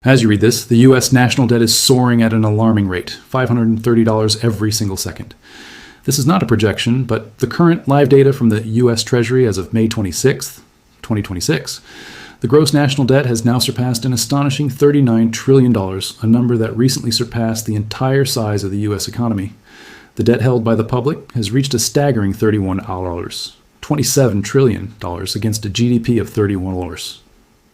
As you read this, the U.S. national debt is soaring at an alarming rate, $530 every single second. This is not a projection, but the current live data from the U.S. Treasury as of May 26, 2026, the gross national debt has now surpassed an astonishing $39 trillion, a number that recently surpassed the entire size of the U.S. economy. The debt held by the public has reached a staggering $27 trillion against a GDP of $31.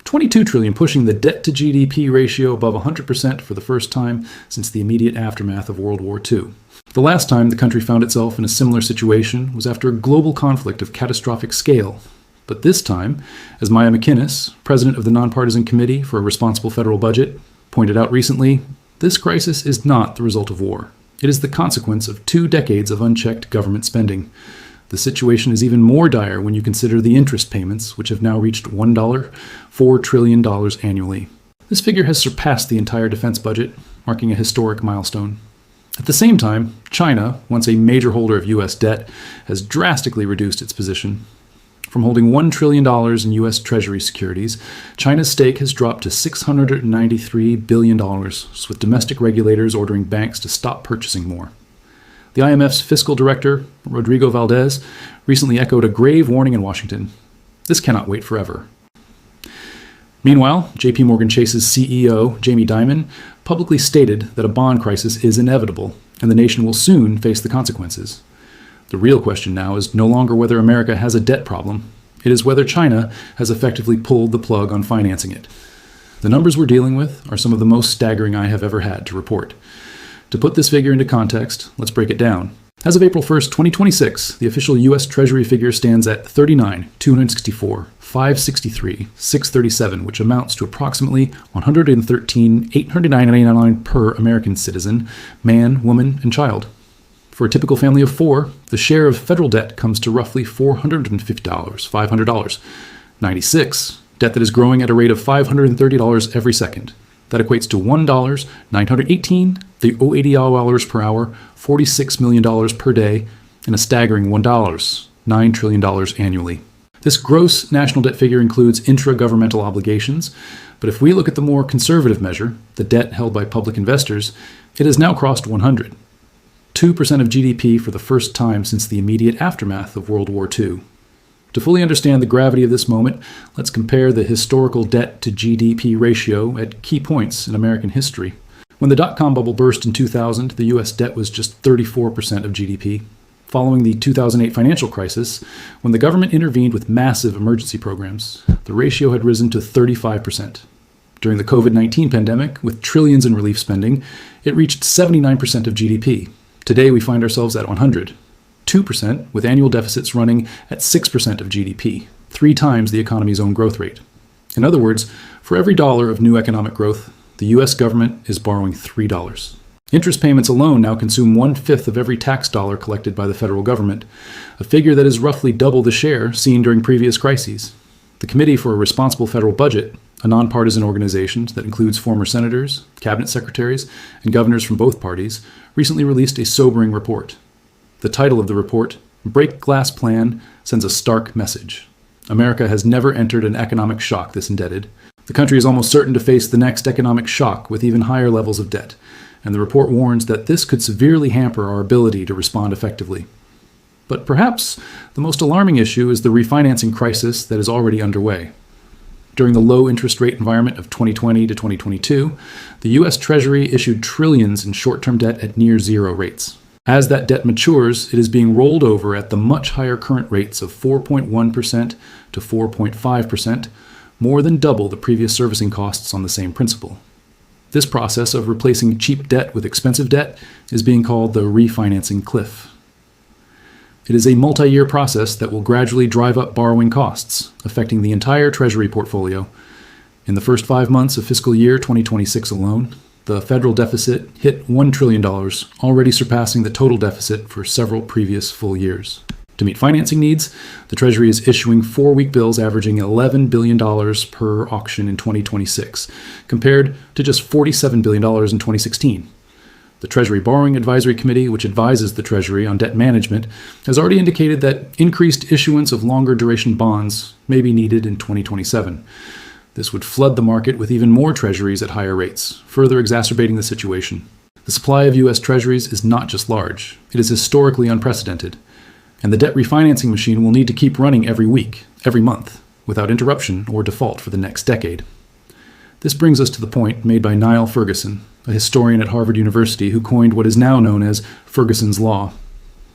$22 trillion, pushing the debt-to-GDP ratio above 100% for the first time since the immediate aftermath of World War II. The last time the country found itself in a similar situation was after a global conflict of catastrophic scale. But this time, as Maya McInnes, president of the Nonpartisan Committee for a Responsible Federal Budget, pointed out recently, this crisis is not the result of war. It is the consequence of 2 decades of unchecked government spending. The situation is even more dire when you consider the interest payments, which have now reached $4 trillion annually. This figure has surpassed the entire defense budget, marking a historic milestone. At the same time, China, once a major holder of U.S. debt, has drastically reduced its position. From holding $1 trillion in U.S. Treasury securities, China's stake has dropped to $693 billion, with domestic regulators ordering banks to stop purchasing more. The IMF's fiscal director, Rodrigo Valdez, recently echoed a grave warning in Washington. This cannot wait forever. Meanwhile, JP Morgan Chase's CEO, Jamie Dimon, publicly stated that a bond crisis is inevitable, and the nation will soon face the consequences. The real question now is no longer whether America has a debt problem. It is whether China has effectively pulled the plug on financing it. The numbers we're dealing with are some of the most staggering I have ever had to report. To put this figure into context, let's break it down. As of April 1st, 2026, the official U.S. Treasury figure stands at $39,264,563, $637, which amounts to approximately $113,899 per American citizen, man, woman, and child. For a typical family of 4, the share of federal debt comes to roughly $500, 96, debt that is growing at a rate of $530 every second. That equates to $1,918, the $0.80 per hour, $46 million per day, and a staggering $9 trillion annually. This gross national debt figure includes intra-governmental obligations, but if we look at the more conservative measure, the debt held by public investors, it has now crossed 100. 2% of GDP for the first time since the immediate aftermath of World War II. To fully understand the gravity of this moment, let's compare the historical debt-to-GDP ratio at key points in American history. When the dot-com bubble burst in 2000, the U.S. debt was just 34% of GDP. Following the 2008 financial crisis, when the government intervened with massive emergency programs, the ratio had risen to 35%. During the COVID-19 pandemic, with trillions in relief spending, it reached 79% of GDP. Today, we find ourselves at 100. 2%, with annual deficits running at 6% of GDP, 3 times the economy's own growth rate. In other words, for every dollar of new economic growth, the U.S. government is borrowing $3. Interest payments alone now consume 1/5 of every tax dollar collected by the federal government, a figure that is roughly double the share seen during previous crises. The Committee for a Responsible Federal Budget, a nonpartisan organization that includes former senators, cabinet secretaries, and governors from both parties, recently released a sobering report. The title of the report, Break Glass Plan, sends a stark message. America has never entered an economic shock this indebted. The country is almost certain to face the next economic shock with even higher levels of debt, and the report warns that this could severely hamper our ability to respond effectively. But perhaps the most alarming issue is the refinancing crisis that is already underway. During the low interest rate environment of 2020 to 2022, the U.S. Treasury issued trillions in short-term debt at near zero rates. As that debt matures, it is being rolled over at the much higher current rates of 4.1% to 4.5%, more than double the previous servicing costs on the same principal. This process of replacing cheap debt with expensive debt is being called the refinancing cliff. It is a multi-year process that will gradually drive up borrowing costs, affecting the entire Treasury portfolio. In the first 5 months of fiscal year 2026 alone, the federal deficit hit $1 trillion, already surpassing the total deficit for several previous full years. To meet financing needs, the Treasury is issuing 4-week bills averaging $11 billion per auction in 2026, compared to just $47 billion in 2016. The Treasury Borrowing Advisory Committee, which advises the Treasury on debt management, has already indicated that increased issuance of longer duration bonds may be needed in 2027. This would flood the market with even more treasuries at higher rates, further exacerbating the situation. The supply of U.S. treasuries is not just large, it is historically unprecedented, and the debt refinancing machine will need to keep running every week, every month, without interruption or default for the next decade. This brings us to the point made by Niall Ferguson, a historian at Harvard University who coined what is now known as Ferguson's Law.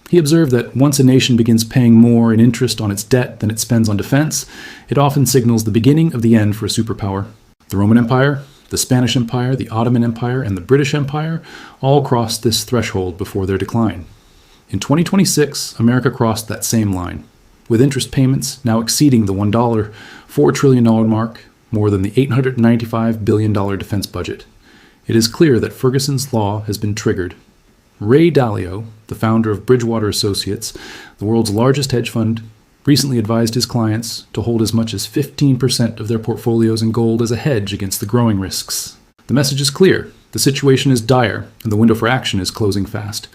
He observed that once a nation begins paying more in interest on its debt than it spends on defense, it often signals the beginning of the end for a superpower. The Roman Empire, the Spanish Empire, the Ottoman Empire, and the British Empire all crossed this threshold before their decline. In 2026, America crossed that same line, with interest payments now exceeding the $4 trillion mark, more than the $895 billion defense budget. It is clear that Ferguson's Law has been triggered. Ray Dalio, the founder of Bridgewater Associates, the world's largest hedge fund, recently advised his clients to hold as much as 15% of their portfolios in gold as a hedge against the growing risks. The message is clear. The situation is dire, and the window for action is closing fast.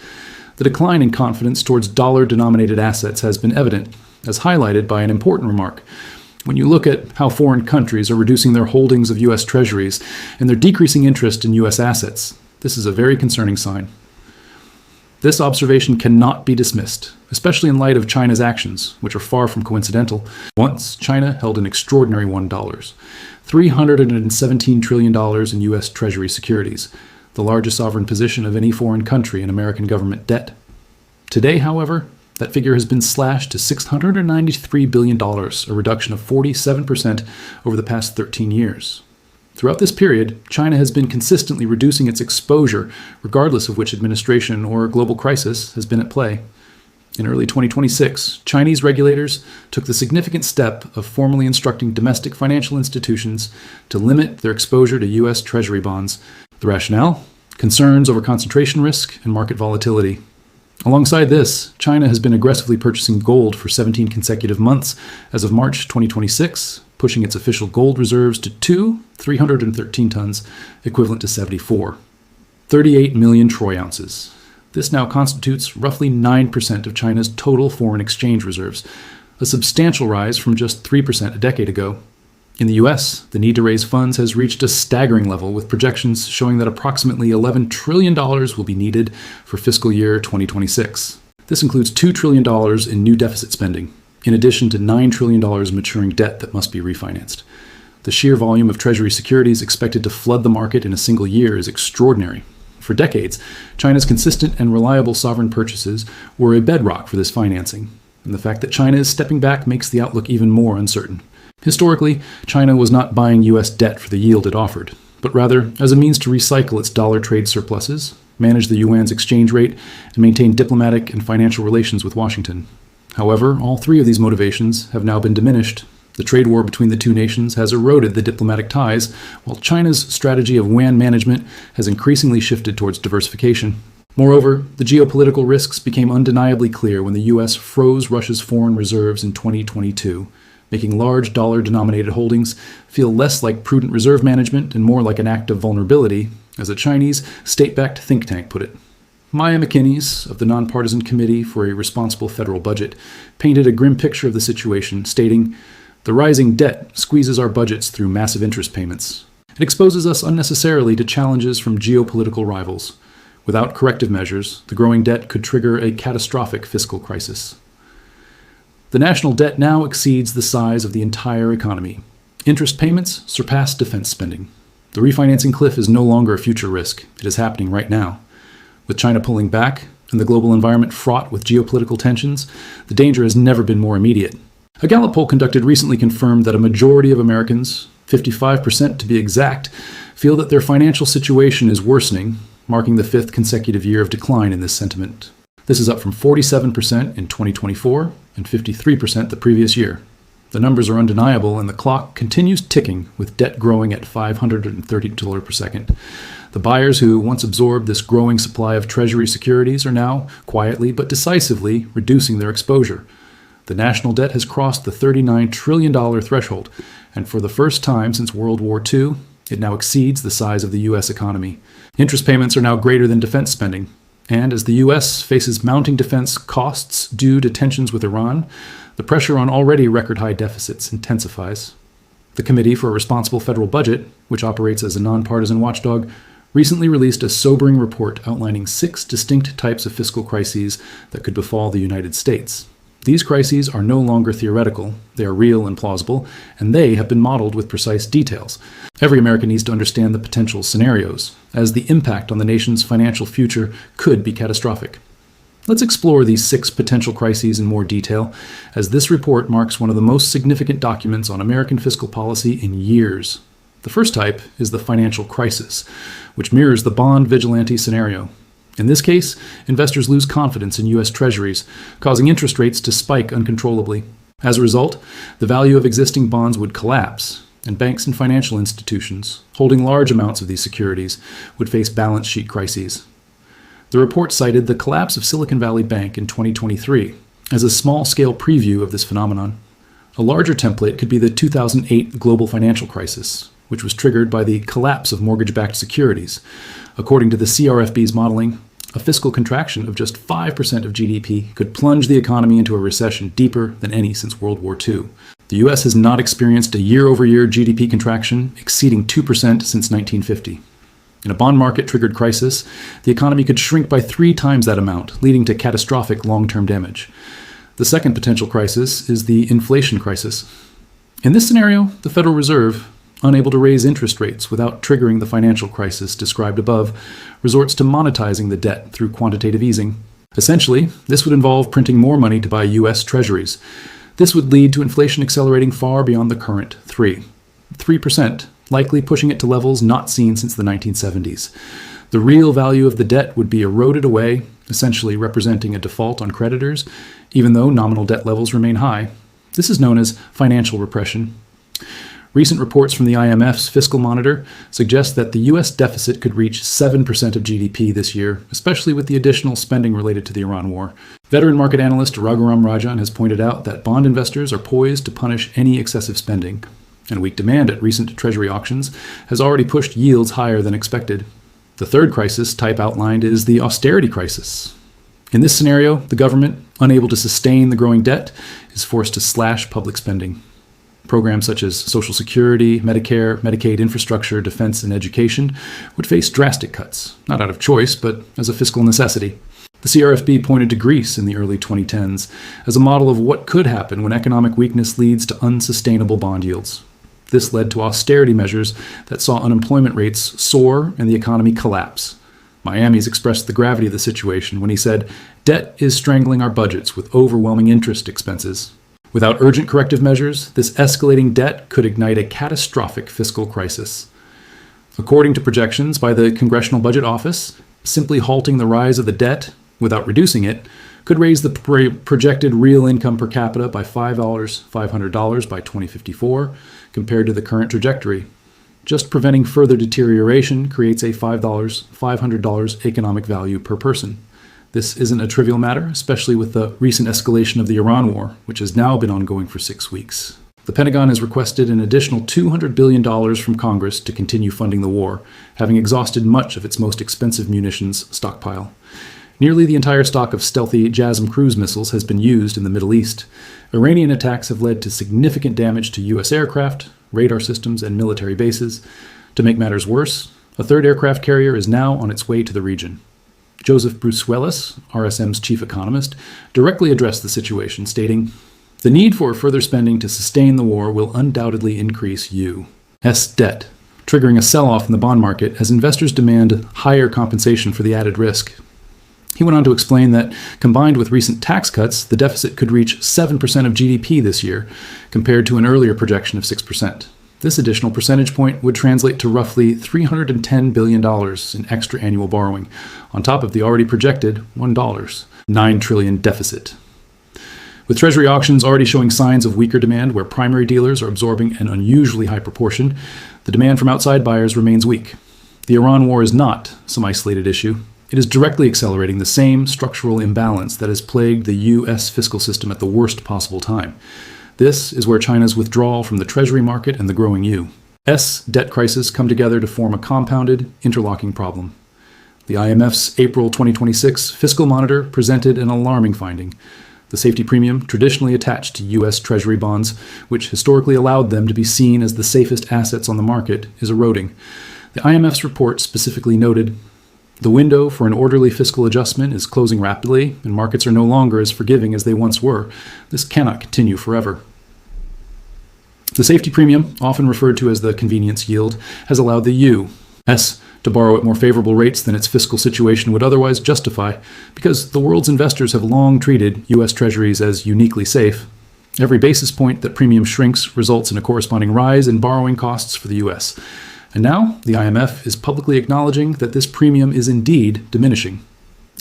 The decline in confidence towards dollar-denominated assets has been evident, as highlighted by an important remark. When you look at how foreign countries are reducing their holdings of U.S. treasuries and their decreasing interest in U.S. assets, this is a very concerning sign. This observation cannot be dismissed, especially in light of China's actions, which are far from coincidental. Once, China held an extraordinary $1, $317 trillion in U.S. Treasury securities, the largest sovereign position of any foreign country in American government debt. Today, however, that figure has been slashed to $693 billion, a reduction of 47% over the past 13 years. Throughout this period, China has been consistently reducing its exposure, regardless of which administration or global crisis has been at play. In early 2026, Chinese regulators took the significant step of formally instructing domestic financial institutions to limit their exposure to U.S. Treasury bonds. The rationale? Concerns over concentration risk and market volatility. Alongside this, China has been aggressively purchasing gold for 17 consecutive months as of March 2026, pushing its official gold reserves to 313 tons, equivalent to 38 million troy ounces. This now constitutes roughly 9% of China's total foreign exchange reserves, a substantial rise from just 3% a decade ago. In the US, the need to raise funds has reached a staggering level, with projections showing that approximately $11 trillion will be needed for fiscal year 2026. This includes $2 trillion in new deficit spending, in addition to $9 trillion maturing debt that must be refinanced. The sheer volume of Treasury securities expected to flood the market in a single year is extraordinary. For decades, China's consistent and reliable sovereign purchases were a bedrock for this financing, and the fact that China is stepping back makes the outlook even more uncertain. Historically, China was not buying U.S. debt for the yield it offered, but rather as a means to recycle its dollar trade surpluses, manage the yuan's exchange rate, and maintain diplomatic and financial relations with Washington. However, all three of these motivations have now been diminished. The trade war between the two nations has eroded the diplomatic ties, while China's strategy of yuan management has increasingly shifted towards diversification. Moreover, the geopolitical risks became undeniably clear when the U.S. froze Russia's foreign reserves in 2022, making large dollar-denominated holdings feel less like prudent reserve management and more like an act of vulnerability, as a Chinese state-backed think tank put it. Maya McKinney's, of the Nonpartisan Committee for a Responsible Federal Budget, painted a grim picture of the situation, stating, "The rising debt squeezes our budgets through massive interest payments. It exposes us unnecessarily to challenges from geopolitical rivals. Without corrective measures, the growing debt could trigger a catastrophic fiscal crisis." The national debt now exceeds the size of the entire economy. Interest payments surpass defense spending. The refinancing cliff is no longer a future risk. It is happening right now. With China pulling back and the global environment fraught with geopolitical tensions, the danger has never been more immediate. A Gallup poll conducted recently confirmed that a majority of Americans, 55% to be exact, feel that their financial situation is worsening, marking the fifth consecutive year of decline in this sentiment. This is up from 47% in 2024 and 53% the previous year. The numbers are undeniable, and the clock continues ticking, with debt growing at $530 per second. The buyers who once absorbed this growing supply of Treasury securities are now, quietly but decisively, reducing their exposure. The national debt has crossed the $39 trillion threshold, and for the first time since World War II, it now exceeds the size of the U.S. economy. Interest payments are now greater than defense spending. And as the U.S. faces mounting defense costs due to tensions with Iran, the pressure on already record-high deficits intensifies. The Committee for a Responsible Federal Budget, which operates as a nonpartisan watchdog, recently released a sobering report outlining 6 distinct types of fiscal crises that could befall the United States. These crises are no longer theoretical, they are real and plausible, and they have been modeled with precise details. Every American needs to understand the potential scenarios, as the impact on the nation's financial future could be catastrophic. Let's explore these 6 potential crises in more detail, as this report marks one of the most significant documents on American fiscal policy in years. The first type is the financial crisis, which mirrors the bond vigilante scenario. In this case, investors lose confidence in U.S. Treasuries, causing interest rates to spike uncontrollably. As a result, the value of existing bonds would collapse, and banks and financial institutions, holding large amounts of these securities, would face balance sheet crises. The report cited the collapse of Silicon Valley Bank in 2023 as a small-scale preview of this phenomenon. A larger template could be the 2008 global financial crisis, which was triggered by the collapse of mortgage-backed securities. According to the CRFB's modeling, a fiscal contraction of just 5% of GDP could plunge the economy into a recession deeper than any since World War II. The U.S. has not experienced a year-over-year GDP contraction exceeding 2% since 1950. In a bond market-triggered crisis, the economy could shrink by 3 times that amount, leading to catastrophic long-term damage. The second potential crisis is the inflation crisis. In this scenario, the Federal Reserve, unable to raise interest rates without triggering the financial crisis described above, resorts to monetizing the debt through quantitative easing. Essentially, this would involve printing more money to buy U.S. Treasuries. This would lead to inflation accelerating far beyond the current 3%, likely pushing it to levels not seen since the 1970s. The real value of the debt would be eroded away, essentially representing a default on creditors, even though nominal debt levels remain high. This is known as financial repression. Recent reports from the IMF's Fiscal Monitor suggest that the U.S. deficit could reach 7% of GDP this year, especially with the additional spending related to the Iran war. Veteran market analyst Raghuram Rajan has pointed out that bond investors are poised to punish any excessive spending, and weak demand at recent Treasury auctions has already pushed yields higher than expected. The third crisis type outlined is the austerity crisis. In this scenario, the government, unable to sustain the growing debt, is forced to slash public spending. Programs such as Social Security, Medicare, Medicaid infrastructure, defense, and education would face drastic cuts, not out of choice, but as a fiscal necessity. The CRFB pointed to Greece in the early 2010s as a model of what could happen when economic weakness leads to unsustainable bond yields. This led to austerity measures that saw unemployment rates soar and the economy collapse. Miami's expressed the gravity of the situation when he said, "Debt is strangling our budgets with overwhelming interest expenses." Without urgent corrective measures, this escalating debt could ignite a catastrophic fiscal crisis. According to projections by the Congressional Budget Office, simply halting the rise of the debt without reducing it could raise the projected real income per capita by $500 by 2054 compared to the current trajectory. Just preventing further deterioration creates a $500 economic value per person. This isn't a trivial matter, especially with the recent escalation of the Iran war, which has now been ongoing for 6 weeks. The Pentagon has requested an additional $200 billion from Congress to continue funding the war, having exhausted much of its most expensive munitions stockpile. Nearly the entire stock of stealthy JASSM cruise missiles has been used in the Middle East. Iranian attacks have led to significant damage to U.S. aircraft, radar systems, and military bases. To make matters worse, a third aircraft carrier is now on its way to the region. Joseph Bruce-Willis, RSM's chief economist, directly addressed the situation, stating, "The need for further spending to sustain the war will undoubtedly increase U.S. debt, triggering a sell-off in the bond market as investors demand higher compensation for the added risk." He went on to explain that, combined with recent tax cuts, the deficit could reach 7% of GDP this year, compared to an earlier projection of 6%. This additional percentage point would translate to roughly $310 billion in extra annual borrowing, on top of the already projected $9 trillion deficit. With Treasury auctions already showing signs of weaker demand where primary dealers are absorbing an unusually high proportion, the demand from outside buyers remains weak. The Iran war is not some isolated issue. It is directly accelerating the same structural imbalance that has plagued the U.S. fiscal system at the worst possible time. This is where China's withdrawal from the Treasury market and the growing U.S. debt crisis come together to form a compounded, interlocking problem. The IMF's April 2026 Fiscal Monitor presented an alarming finding. The safety premium traditionally attached to U.S. Treasury bonds, which historically allowed them to be seen as the safest assets on the market, is eroding. The IMF's report specifically noted, "The window for an orderly fiscal adjustment is closing rapidly, and markets are no longer as forgiving as they once were. This cannot continue forever." The safety premium, often referred to as the convenience yield, has allowed the U.S. to borrow at more favorable rates than its fiscal situation would otherwise justify, because the world's investors have long treated U.S. Treasuries as uniquely safe. Every basis point that premium shrinks results in a corresponding rise in borrowing costs for the U.S. And now, the IMF is publicly acknowledging that this premium is indeed diminishing.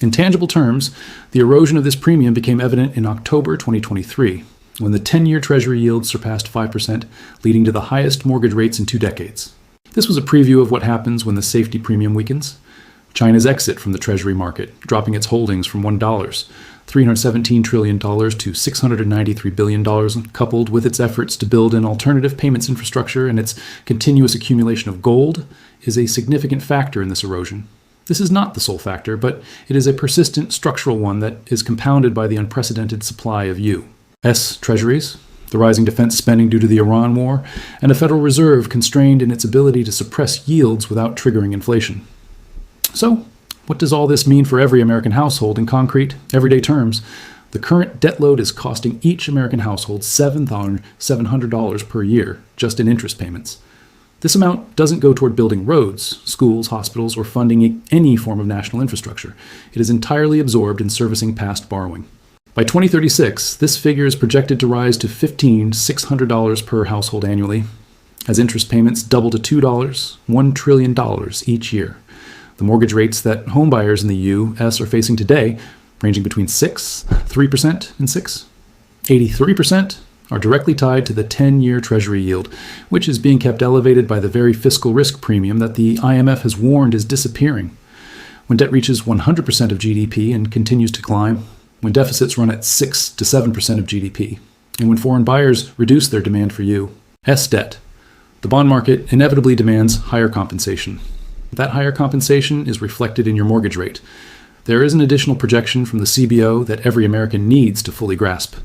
In tangible terms, the erosion of this premium became evident in October 2023, when the 10-year Treasury yield surpassed 5%, leading to the highest mortgage rates in 2 decades. This was a preview of what happens when the safety premium weakens. China's exit from the Treasury market, dropping its holdings from $317 trillion to $693 billion, coupled with its efforts to build an alternative payments infrastructure and its continuous accumulation of gold, is a significant factor in this erosion. This is not the sole factor, but it is a persistent structural one that is compounded by the unprecedented supply of U.S. Treasuries, the rising defense spending due to the Iran war, and a Federal Reserve constrained in its ability to suppress yields without triggering inflation. So, what does all this mean for every American household in concrete, everyday terms? The current debt load is costing each American household $700 per year just in interest payments. This amount doesn't go toward building roads, schools, hospitals, or funding any form of national infrastructure. It is entirely absorbed in servicing past borrowing. By 2036, this figure is projected to rise to $1,600 per household annually, as interest payments double to $2, $1 trillion each year. The mortgage rates that homebuyers in the U.S. are facing today, ranging between 3% and 6%, 83% are directly tied to the 10-year Treasury yield, which is being kept elevated by the very fiscal risk premium that the IMF has warned is disappearing. When debt reaches 100% of GDP and continues to climb, when deficits run at 6 to 7% of GDP, and when foreign buyers reduce their demand for U.S. debt, the bond market inevitably demands higher compensation. That higher compensation is reflected in your mortgage rate. There is an additional projection from the CBO that every American needs to fully grasp.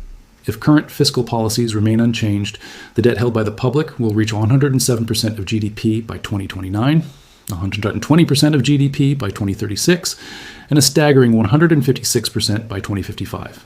If current fiscal policies remain unchanged, the debt held by the public will reach 107% of GDP by 2029, 120% of GDP by 2036, and a staggering 156% by 2055.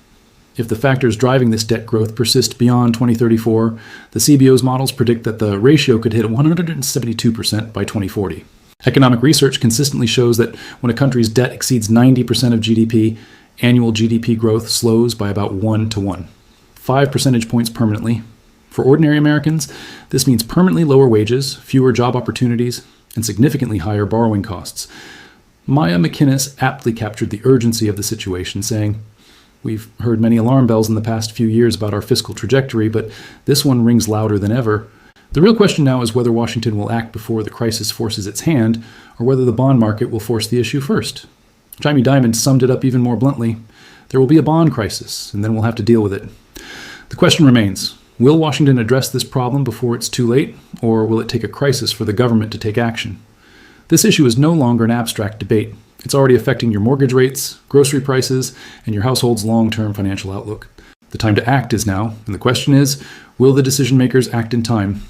If the factors driving this debt growth persist beyond 2034, the CBO's models predict that the ratio could hit 172% by 2040. Economic research consistently shows that when a country's debt exceeds 90% of GDP, annual GDP growth slows by about 1 to 1, 5 percentage points permanently. For ordinary Americans, this means permanently lower wages, fewer job opportunities, and significantly higher borrowing costs. Maya McInnes aptly captured the urgency of the situation, saying, "We've heard many alarm bells in the past few years about our fiscal trajectory, but this one rings louder than ever. The real question now is whether Washington will act before the crisis forces its hand, or whether the bond market will force the issue first." Jamie Dimon summed it up even more bluntly. There will be a bond crisis, and then we'll have to deal with it. The question remains, will Washington address this problem before it's too late, or will it take a crisis for the government to take action? This issue is no longer an abstract debate. It's already affecting your mortgage rates, grocery prices, and your household's long-term financial outlook. The time to act is now, and the question is, will the decision makers act in time?